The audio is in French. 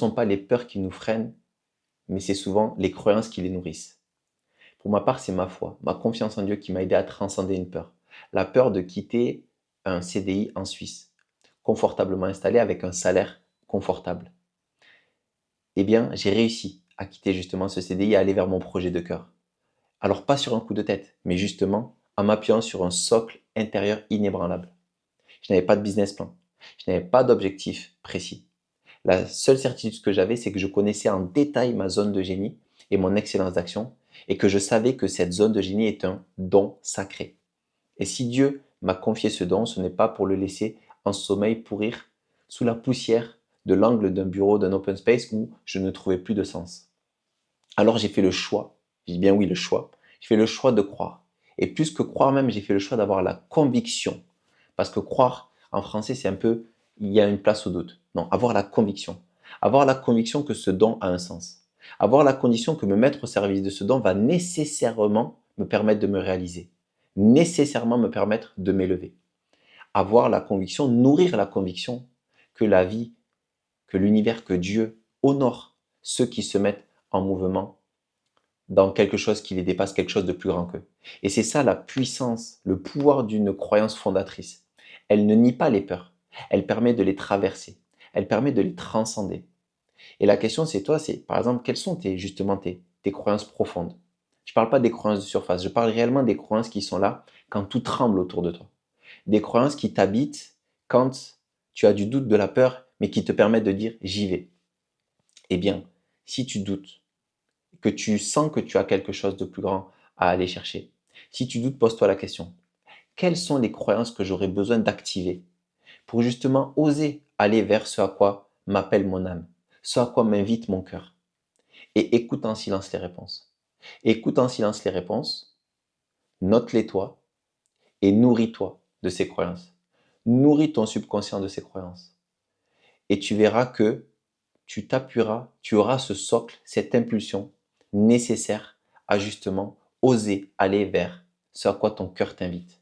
sont pas les peurs qui nous freinent, mais c'est souvent les croyances qui les nourrissent. Pour ma part, c'est ma foi, ma confiance en Dieu qui m'a aidé à transcender une peur. La peur de quitter un CDI en Suisse, confortablement installé avec un salaire confortable. Eh bien, j'ai réussi à quitter justement ce CDI et à aller vers mon projet de cœur. Alors pas sur un coup de tête, mais justement en m'appuyant sur un socle intérieur inébranlable. Je n'avais pas de business plan, je n'avais pas d'objectif précis. La seule certitude que j'avais, c'est que je connaissais en détail ma zone de génie et mon excellence d'action, et que je savais que cette zone de génie est un don sacré. Et si Dieu m'a confié ce don, ce n'est pas pour le laisser en sommeil pourrir sous la poussière de l'angle d'un bureau, d'un open space où je ne trouvais plus de sens. Alors j'ai fait le choix, je dis bien oui le choix, j'ai fait le choix de croire. Et plus que croire même, j'ai fait le choix d'avoir la conviction. Parce que croire, en français, c'est un peu, il y a une place au doute. Non, avoir la conviction. Avoir la conviction que ce don a un sens. Avoir la conviction que me mettre au service de ce don va nécessairement me permettre de me réaliser. Nécessairement me permettre de m'élever. Avoir la conviction, nourrir la conviction que la vie, que l'univers, que Dieu honore ceux qui se mettent en mouvement dans quelque chose qui les dépasse, quelque chose de plus grand qu'eux. Et c'est ça la puissance, le pouvoir d'une croyance fondatrice. Elle ne nie pas les peurs, elle permet de les traverser, elle permet de les transcender. Et la question c'est toi, c'est par exemple, quelles sont justement tes croyances profondes? Je ne parle pas des croyances de surface, je parle réellement des croyances qui sont là quand tout tremble autour de toi. Des croyances qui t'habitent quand tu as du doute, de la peur, mais qui te permettent de dire j'y vais. Eh bien, si tu doutes, que tu sens que tu as quelque chose de plus grand à aller chercher, si tu doutes, pose-toi la question. Quelles sont les croyances que j'aurais besoin d'activer pour justement oser aller vers ce à quoi m'appelle mon âme, ce à quoi m'invite mon cœur? Et écoute en silence les réponses. Écoute en silence les réponses, note-les toi et nourris-toi de ces croyances. Nourris ton subconscient de ces croyances. Et tu verras que tu t'appuieras, tu auras ce socle, cette impulsion nécessaire à justement oser aller vers ce à quoi ton cœur t'invite.